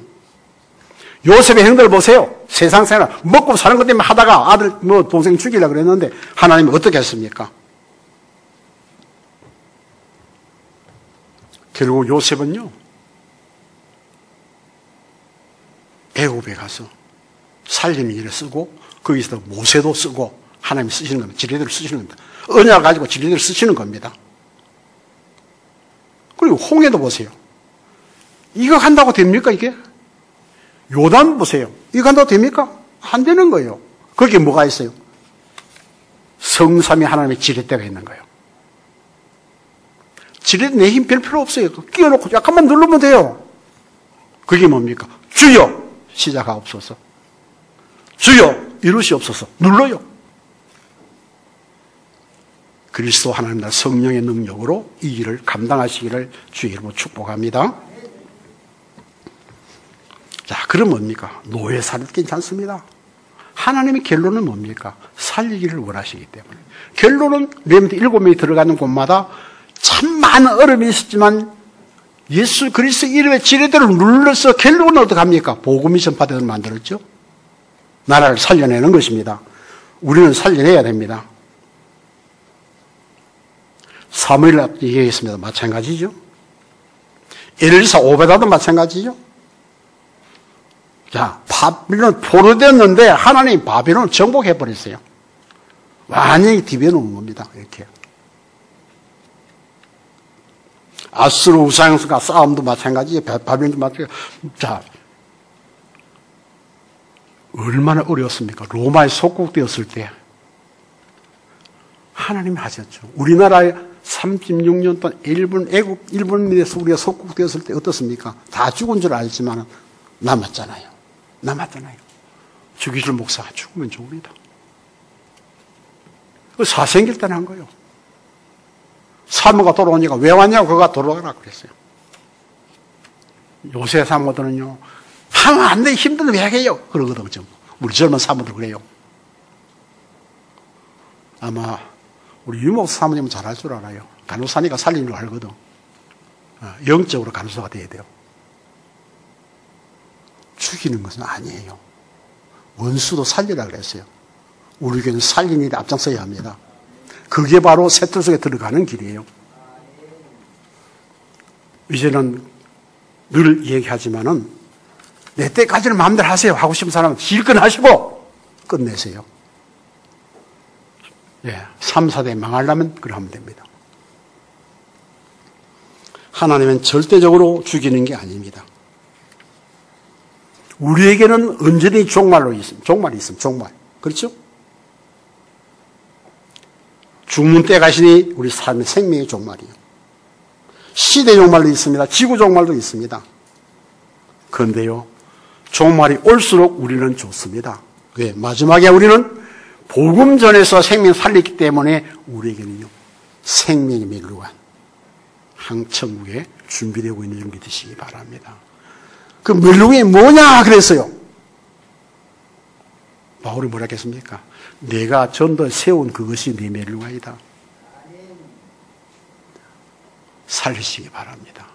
요셉의 행동을 보세요. 세상 생활 먹고 사는 것 때문에 하다가 아들 동생 죽이려고 그랬는데 하나님은 어떻게 했습니까? 결국 요셉은요, 애굽에 가서 살림 일에 쓰고 거기서 모세도 쓰고 하나님이 쓰시는 겁니다. 지뢰들을 쓰시는 겁니다. 언약을 가지고 지뢰들을 쓰시는 겁니다. 그리고 홍해도 보세요. 이거 한다고 됩니까, 이게? 요단 보세요. 이거 한다고 됩니까? 안 되는 거예요. 거기에 뭐가 있어요? 성삼위 하나님의 지렛대가 있는 거예요. 지렛대 내 힘 별 필요 없어요. 끼워놓고 약간만 누르면 돼요. 그게 뭡니까? 주여 시작하옵소서. 주여 이루시옵소서. 눌러요. 그리스도 하나님 나 성령의 능력으로 이 일을 감당하시기를 주의 이름으로 축복합니다. 자, 그럼 뭡니까? 노예 살기 괜찮습니다. 하나님의 결론은 뭡니까? 살리기를 원하시기 때문에. 결론은 렘넌트 7명이 들어가는 곳마다 참 많은 어려움이 있었지만 예수 그리스도 이름의 지뢰대로 눌러서 결론은 어떡합니까? 복음이 전파되도록 만들었죠. 나라를 살려내는 것입니다. 우리는 살려내야 됩니다. 사무엘 얘기했습니다. 마찬가지죠. 엘리사 오베다도 마찬가지죠. 자, 바빌론 포로되었는데 하나님 바빌론을 정복해버렸어요. 완전히 뒤벼놓은 겁니다. 이렇게. 아수르 우상과 싸움도 마찬가지예요. 바빌론도 마찬가지예요. 자, 얼마나 어려웠습니까? 로마에 속국되었을 때 하나님이 하셨죠. 우리나라에 36년 동안 일본에서 우리가 속국되었을 때 어떻습니까? 다 죽은 줄 알지만 남았잖아요. 죽이줄 목사가 죽으면 죽습니다. 사생길단 한 거예요. 사모가 돌아오니까 왜 왔냐고 그가 돌아오라 그랬어요. 요새 사모들은요, 하면 안 돼, 힘든데 왜 해요? 그러거든요. 우리 젊은 사모들 그래요. 아마 우리 유목사 사모님은 잘할 줄 알아요. 간호사니까 살리는 줄 알거든. 영적으로 간호사가 돼야 돼요. 죽이는 것은 아니에요. 원수도 살리라 그랬어요. 우리 교회는 살리는 일에 앞장서야 합니다. 그게 바로 새틀 속에 들어가는 길이에요. 이제는 늘 얘기하지만은 내 때까지는 마음대로 하세요. 하고 싶은 사람은 실컷 하시고 끝내세요. 예, 3, 4대 망하려면 그러면 됩니다. 하나님은 절대적으로 죽이는 게 아닙니다. 우리에게는 언제든지 종말이 있습니다. 종말. 그렇죠? 죽는 때가 있으니 우리 삶의 생명의 종말이에요. 시대 종말도 있습니다. 지구 종말도 있습니다. 그런데요, 종말이 올수록 우리는 좋습니다. 왜? 마지막에 우리는 복음 전에서 생명 살렸기 때문에 우리에게는요, 생명이 멸루한 항천국에 준비되고 있는 줄 믿으시기 바랍니다. 그 멸루관이 뭐냐 그랬어요. 바울이 뭐라 했습니까? 내가 전도에 세운 그것이 네 멸루관이다. 살리시기 바랍니다.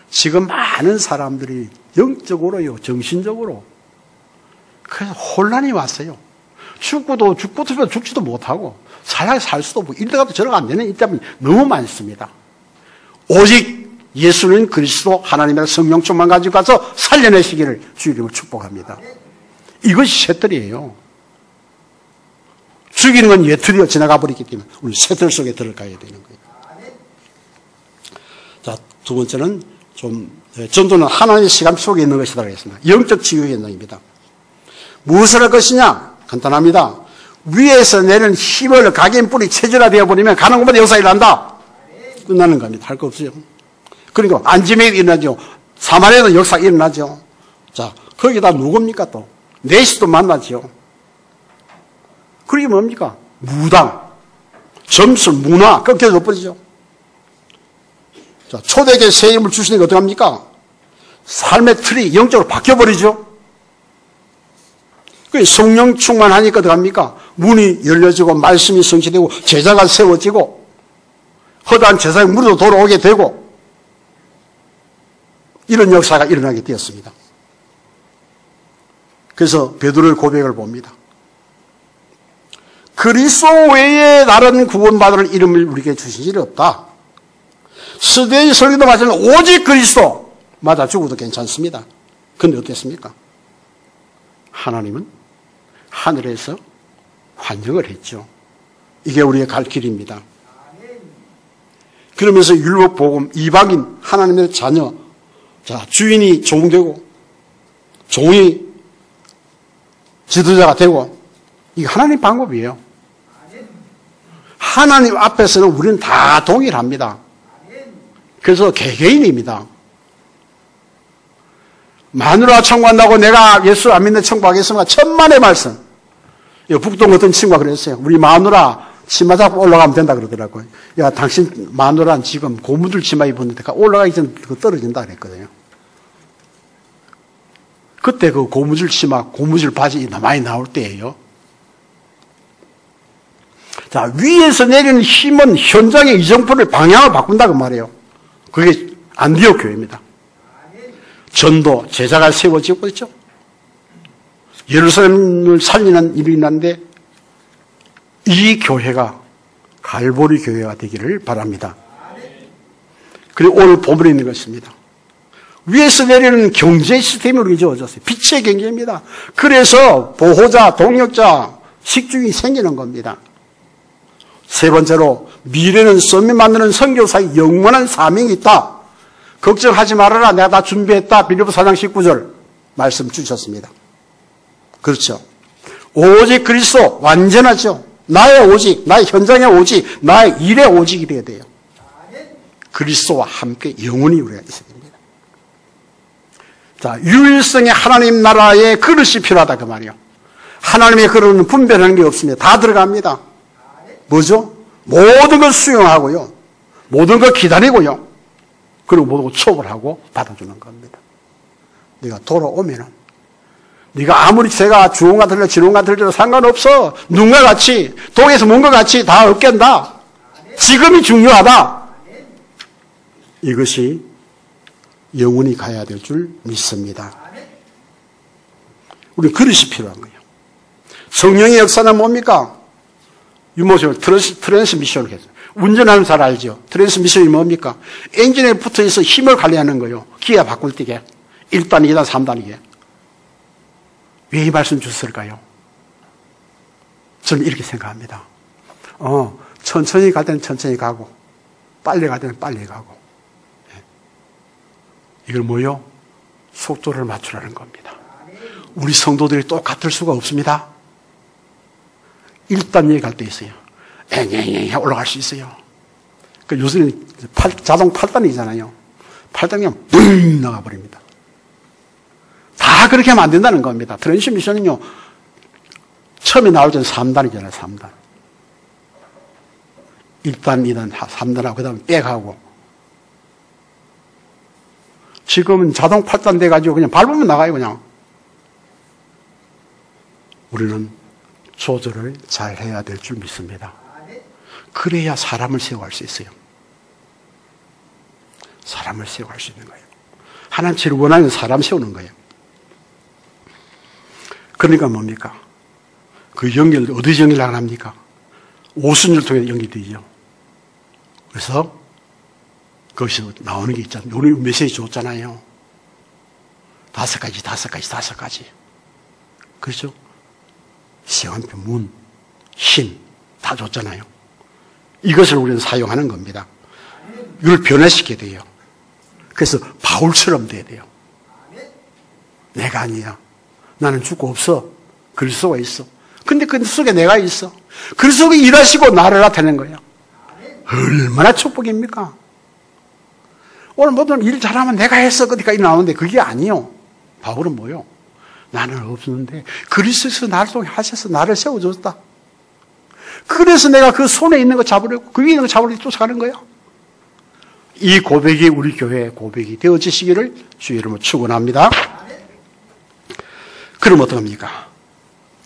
지금 많은 사람들이 영적으로요, 정신적으로 그래서 혼란이 왔어요. 죽고도 죽지도 못하고 살 수도 없고 이러다가도 저러가 안 되는 입장이 너무 많습니다. 오직 예수는 그리스도 하나님의 성령 충만 가지고 가서 살려내시기를 주 이름으로 축복합니다. 이것이 새틀이에요. 죽이는 건 예틀이요 지나가 버렸기 때문에 우리 새틀 속에 들어가야 되는 거예요. 자, 두 번째는 전도는 하나님의 시간 속에 있는 것이다 그랬습니다. 영적 치유의 현장입니다. 무엇을 할 것이냐? 간단합니다. 위에서 내는 힘을 각인 뿌리 체질화되어 버리면 가는 곳마다 역사가 일어난다. 끝나는 겁니다. 할 거 없어요. 그러니까 안지메도 일어나죠. 사마리아도 역사가 일어나죠. 자, 거기다 누굽니까 또? 내시도 만나죠. 그게 뭡니까? 무당, 점술, 문화 꺾여져 버리죠. 자, 초대교회 새 힘을 주시니까 어떡합니까? 삶의 틀이 영적으로 바뀌어버리죠. 그 성령 충만하니까 어떡합니까? 문이 열려지고 말씀이 성취되고 제자가 세워지고 허다한 제사의 무리도 돌아오게 되고 이런 역사가 일어나게 되었습니다. 그래서 베드로의 고백을 봅니다. 그리스도 외에 다른 구원받을 이름을 우리에게 주신 일이 없다. 스데의 설교도 마찬가지로 오직 그리스도. 맞아, 죽어도 괜찮습니다. 그런데 어땠습니까? 하나님은 하늘에서 환영을 했죠. 이게 우리의 갈 길입니다. 그러면서 율법 복음, 이방인, 하나님의 자녀, 자, 주인이 종되고, 종이 지도자가 되고, 이게 하나님 방법이에요. 하나님 앞에서는 우리는 다 동일합니다. 그래서 개개인입니다. 마누라 청구한다고 내가 예수 안 믿는 청구하겠습니까? 천만의 말씀. 북동 어떤 친구가 그랬어요. 우리 마누라 치마 잡고 올라가면 된다 그러더라고요. 야, 당신 마누라는 지금 고무줄 치마 입었는데 올라가기 전에 떨어진다 그랬거든요. 그때 그 고무줄 치마, 고무줄 바지 많이 나올 때예요. 자, 위에서 내리는 힘은 현장의 이정표를 방향을 바꾼다 그 말이에요. 그게 안디옥 교회입니다. 전도, 제자가 세워지고 있죠. 예루살렘을 살리는 일이 있는데 이 교회가 갈보리 교회가 되기를 바랍니다. 그리고 오늘 본문에 있는 것입니다. 위에서 내리는 경제 시스템이 우리가 지어졌어요. 빛의 경제입니다. 그래서 보호자, 동역자, 식중이 생기는 겁니다. 세 번째로 미래는 썸이 만드는 선교사의 영원한 사명이 있다. 걱정하지 말아라. 내가 다 준비했다. 빌립보 4장 19절 말씀 주셨습니다. 그렇죠. 오직 그리스도 완전하죠. 나의 오직, 나의 현장의 오직, 나의 일의 오직이 되어야 돼요. 그리스도와 함께 영원히 우리가 있어야 됩니다. 자, 유일성의 하나님 나라의 그릇이 필요하다 그 말이요. 하나님의 그릇은 분별하는 게 없습니다. 다 들어갑니다. 뭐죠? 모든 걸 수용하고요. 모든 걸 기다리고요. 그리고 모든 걸 초월하고 받아주는 겁니다. 네가 돌아오면은 네가 아무리 새가 주홍과 들려 진홍과 들려도 상관없어. 눈과 같이 독에서 문 것 같이 다 얻겠다. 지금이 중요하다. 이것이 영원히 가야 될 줄 믿습니다. 우리 그릇이 필요한 거예요. 성령의 역사는 뭡니까? 유모션 트랜스미션을 했어요. 운전하는 사람 알죠? 트랜스미션이 뭡니까? 엔진에 붙어있어 힘을 관리하는 거예요. 기아 바꿀 때게 1단, 2단, 3단이게. 왜 이 말씀 주셨을까요? 저는 이렇게 생각합니다. 천천히 갈 때는 천천히 가고 빨리 갈 때는 빨리 가고. 이걸 뭐요? 속도를 맞추라는 겁니다. 우리 성도들이 똑같을 수가 없습니다. 1단에 갈 때 있어요. 앵앵앵 올라갈 수 있어요. 그러니까 요새는 자동 8단이잖아요. 8단이면 붕 나가버립니다. 다 그렇게 하면 안 된다는 겁니다. 트랜스미션은요, 처음에 나올 때는 3단이잖아요, 3단. 1단, 2단, 3단하고, 그 다음에 백하고. 지금은 자동 8단 돼가지고 그냥 밟으면 나가요, 그냥. 우리는 조절을 잘 해야 될 줄 믿습니다. 그래야 사람을 세워갈 수 있어요. 사람을 세워갈 수 있는 거예요. 하나님 제일 원하는 사람 세우는 거예요. 그러니까 뭡니까? 그 연결, 어디서 연결을 합니까? 오순절 통해 연결되죠. 그래서 거기서 나오는 게 있잖아요. 우리 메시지 줬잖아요. 5가지. 그렇죠? 시간표, 문, 힘, 다 줬잖아요. 이것을 우리는 사용하는 겁니다. 이걸 변화시켜야 돼요. 그래서 바울처럼 돼야 돼요. 내가 아니야. 나는 죽고 없어. 그리스도가 있어. 근데 그 속에 내가 있어. 그 속에 일하시고 나를 나타내는 거예요. 얼마나 축복입니까? 오늘 모든 일 잘하면 내가 했어. 그러니까 나오는데 그게 아니요. 바울은 뭐요? 나는 없었는데 그리스도에서 나를 통해 하셔서 나를 세워줬다. 그래서 내가 그 손에 있는 거 잡으려고, 그 위에 있는 거 잡으려고 쫓아가는 거예요. 이 고백이 우리 교회의 고백이 되어지시기를 주의 이름으로 축원합니다. 그럼 어떡합니까?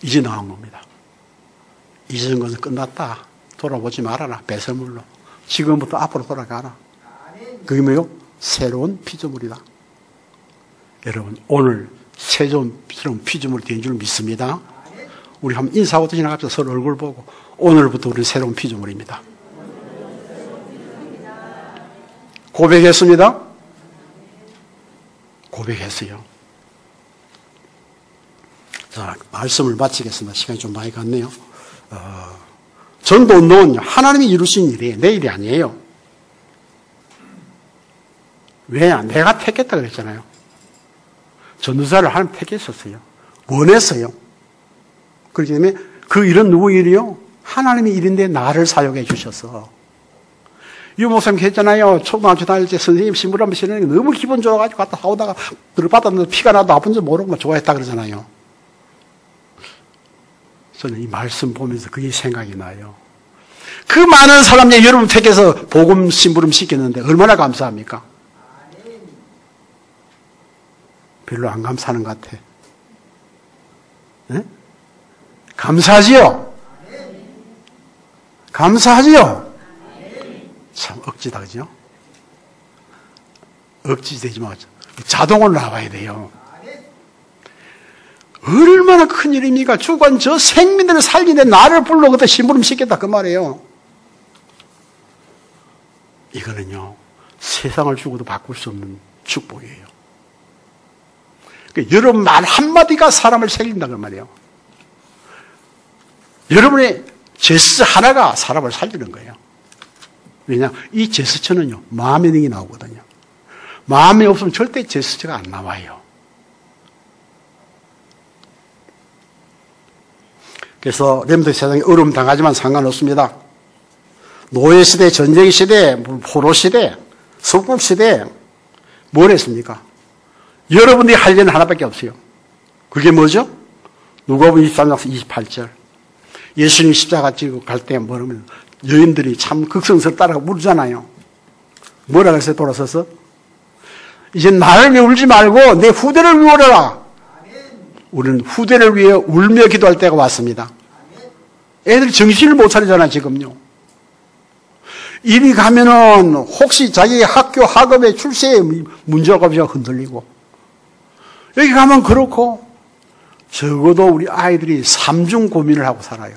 이제 나온 겁니다. 잊은 것은 끝났다. 돌아보지 말아라. 배설물로. 지금부터 앞으로 돌아가라. 그게 뭐예요? 새로운 피조물이다. 여러분, 오늘 새로운 피조물이 된 줄 믿습니다. 우리 한번 인사하고 지나갑시다. 서로 얼굴 보고. 오늘부터 우리는 새로운 피조물입니다. 고백했습니다. 고백했어요. 자, 말씀을 마치겠습니다. 시간이 좀 많이 갔네요. 전도운동은 하나님이 이루신 일이에요. 내 일이 아니에요. 왜? 내가 택했다 그랬잖아요. 전도사를 하나님 택했었어요. 원했어요. 그렇기 때문에 그 일은 누구 일이요? 하나님의 일인데 나를 사용해 주셔서. 유 목사님 했잖아요. 초등학교 다닐 때 선생님 신부를 한번 신으니까 너무 기분 좋아가지고 갔다 사오다가 들어받았는데 피가 나도 아픈 줄 모르고 좋아했다 그러잖아요. 저는 이 말씀 보면서 그게 생각이 나요. 그 많은 사람이 여러분 택해서 복음 심부름 시켰는데 얼마나 감사합니까? 별로 안 감사하는 것 같아. 네? 감사하지요? 감사하지요? 참 억지다, 그죠? 억지 되지 마. 자동으로 나와야 돼요. 얼마나 큰 일입니까? 주관 저 생민들을 살리는데 나를 불러 그때 심부름 시켰다 그 말이에요. 이거는요, 세상을 주고도 바꿀 수 없는 축복이에요. 그러니까 여러분 말 한마디가 사람을 새긴다는 말이에요. 여러분의 제스처 하나가 사람을 살리는 거예요. 왜냐? 이 제스처는요, 마음의 능이 나오거든요. 마음이 없으면 절대 제스처가 안 나와요. 그래서 렘드 세상에 어려움 당하지만 상관없습니다. 노예 시대, 전쟁 시대, 포로 시대, 석국 시대, 뭘 했습니까? 여러분들이 할 일은 하나밖에 없어요. 그게 뭐죠? 누가복음 23장 28절. 예수님 십자가 지고 갈 때 뭐냐면 여인들이 참 극성스럽다라고 물잖아요. 뭐라 그랬어요? 돌아서서 이제 나를 위해 울지 말고 내 후대를 위해 울어라. 우리는 후대를 위해 울며 기도할 때가 왔습니다. 애들이 정신을 못 차리잖아 지금요. 이리 가면은 혹시 자기 학교 학업에 출세에 문제가 없이 흔들리고, 여기 가면 그렇고, 적어도 우리 아이들이 삼중 고민을 하고 살아요.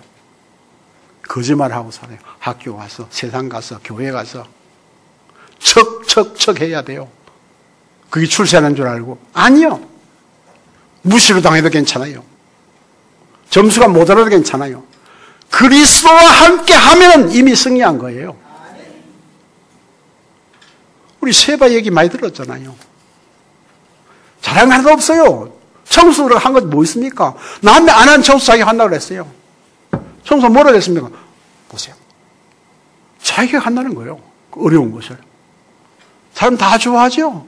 거짓말하고 살아요. 학교 가서, 세상 가서, 교회 가서 척척척 해야 돼요. 그게 출세하는 줄 알고. 아니요. 무시로 당해도 괜찮아요. 점수가 모자라도 괜찮아요. 그리스도와 함께 하면 이미 승리한 거예요. 우리 세바 얘기 많이 들었잖아요. 자랑 하나도 없어요. 청소를 한 것 뭐 있습니까? 남의 안 한 청소 자기가 한다고 그랬어요. 청소 뭐라고 했습니까? 보세요. 자기가 한다는 거예요. 어려운 것을. 사람 다 좋아하죠?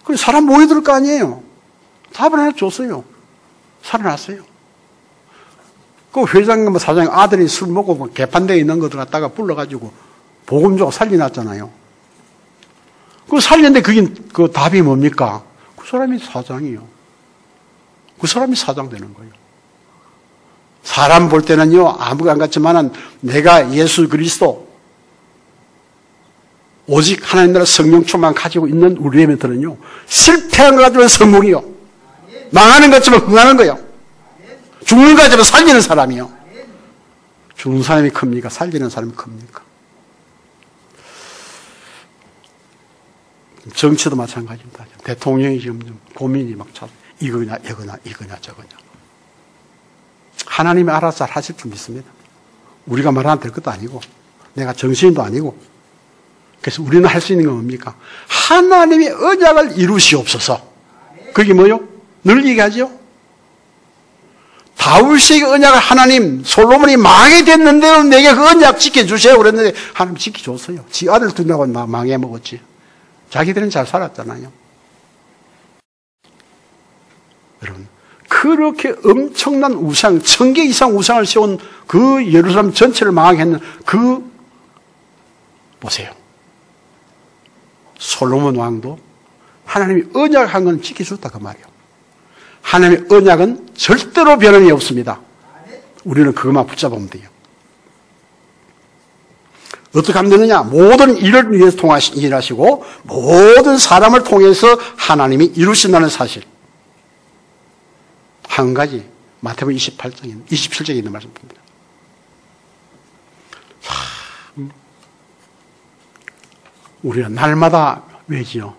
그래서 사람 모여들 거 아니에요. 답을 하나 줬어요. 살아났어요. 그 회장님, 사장님 아들이 술 먹고 개판대에 있는 것들 갖다가 불러가지고 복음 주고 살려놨잖아요. 그 살렸는데 그게 그 답이 뭡니까? 그 사람이 사장이요. 그 사람이 사장 되는 거예요. 사람 볼 때는요, 아무것도 안 같지만은 내가 예수 그리스도, 오직 하나님 나라 성령 충만 가지고 있는 우리의 멘트는요, 실패한 것 같지만 성공이요. 망하는 것 같지만 흥하는 거예요. 죽는 것 같지만 살리는 사람이요. 죽는 사람이 큽니까? 살리는 사람이 큽니까? 정치도 마찬가지입니다. 대통령이 지금 고민이 막 차, 이거냐, 저거냐. 하나님이 알아서 잘 하실 줄 믿습니다. 우리가 말하면 될 것도 아니고, 내가 정치인도 아니고. 그래서 우리는 할 수 있는 건 뭡니까? 하나님의 언약을 이루시옵소서. 그게 뭐요? 늘 얘기하죠? 다윗의 언약을 하나님, 솔로몬이 망해 됐는데도 내게 그 언약 지켜주세요. 그랬는데 하나님 지켜줬어요. 지 아들 둔다고 망해 먹었지. 자기들은 잘 살았잖아요. 여러분, 그렇게 엄청난 우상, 1000개 이상 우상을 세운 그 예루살렘 전체를 망하게 했는 그, 보세요. 솔로몬 왕도 하나님이 언약한 건 지켜줬다 그 말이에요. 하나님의 언약은 절대로 변함이 없습니다. 우리는 그것만 붙잡으면 돼요. 어떻게 하면 되느냐? 모든 일을 위해서 일하시고 모든 사람을 통해서 하나님이 이루신다는 사실. 한 가지 마태복음 27장에 있는 말씀입니다. 참, 우리가 날마다 왜지요?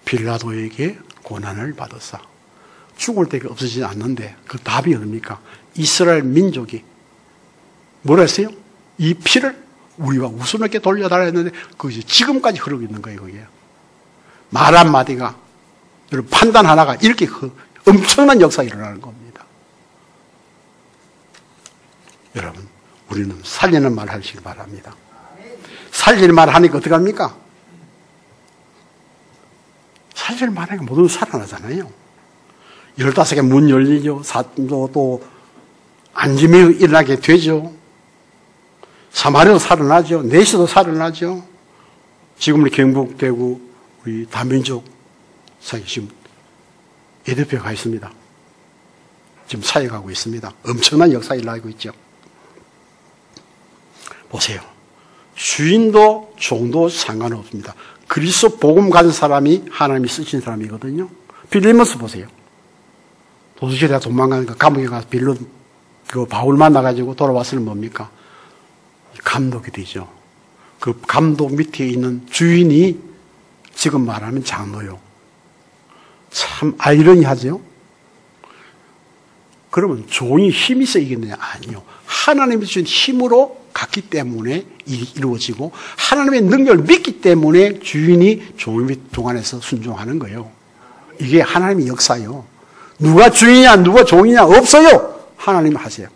빌라도에게 고난을 받았어. 죽을 때가 없어지지 않는데 그 답이 어딥니까? 이스라엘 민족이 뭐라 했어요? 이 피를 우리가 우스럽게 돌려달라 했는데 그것이 지금까지 흐르고 있는 거예요. 그게. 말 한마디가, 여러분 판단 하나가 이렇게 엄청난 역사가 일어나는 겁니다. 여러분, 우리는 살리는 말 하시기 바랍니다. 살리는 말 하니까 어떻게 합니까? 살리는 말 하니까 모두 살아나잖아요. 15개 문 열리죠. 또 안짐이 일어나게 되죠. 사마리아도 살아나죠. 내시도 살아나죠. 지금 우리 경북대구 우리 다민족 사회 지금 예대표가 가 있습니다. 지금 사역하고 있습니다. 엄청난 역사 일어나고 있죠. 보세요. 주인도 종도 상관없습니다. 그리스도 복음 가진 사람이 하나님이 쓰신 사람이거든요. 빌리모스 보세요. 도둑질에다 도망가니까 감옥에 가서 빌로 그 바울 만나가지고 돌아왔으면 뭡니까? 감독이 되죠. 그 감독 밑에 있는 주인이 지금 말하면 장로요. 참 아이러니하죠? 그러면 종이 힘이 있어 이겼느냐? 아니요. 하나님이 주신 힘으로 갔기 때문에 이루어지고 하나님의 능력을 믿기 때문에 주인이 종 안에서 순종하는 거예요. 이게 하나님의 역사예요. 누가 주인이냐 누가 종이냐 없어요. 하나님 하세요.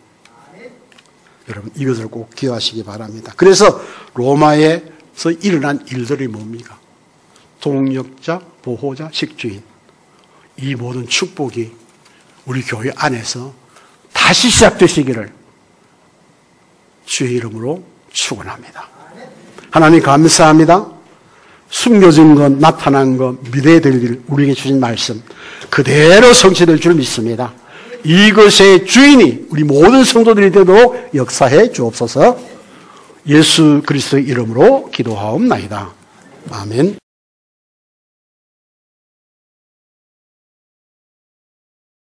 여러분 이것을 꼭 기억하시기 바랍니다. 그래서 로마에서 일어난 일들이 뭡니까? 동력자, 보호자, 식주인. 이 모든 축복이 우리 교회 안에서 다시 시작되시기를 주의 이름으로 축원합니다. 하나님 감사합니다. 숨겨진 것, 나타난 것, 미래에 될 일, 우리에게 주신 말씀 그대로 성취될 줄 믿습니다. 이것의 주인이 우리 모든 성도들이 되도록 역사해 주옵소서. 예수 그리스도의 이름으로 기도하옵나이다. 아멘.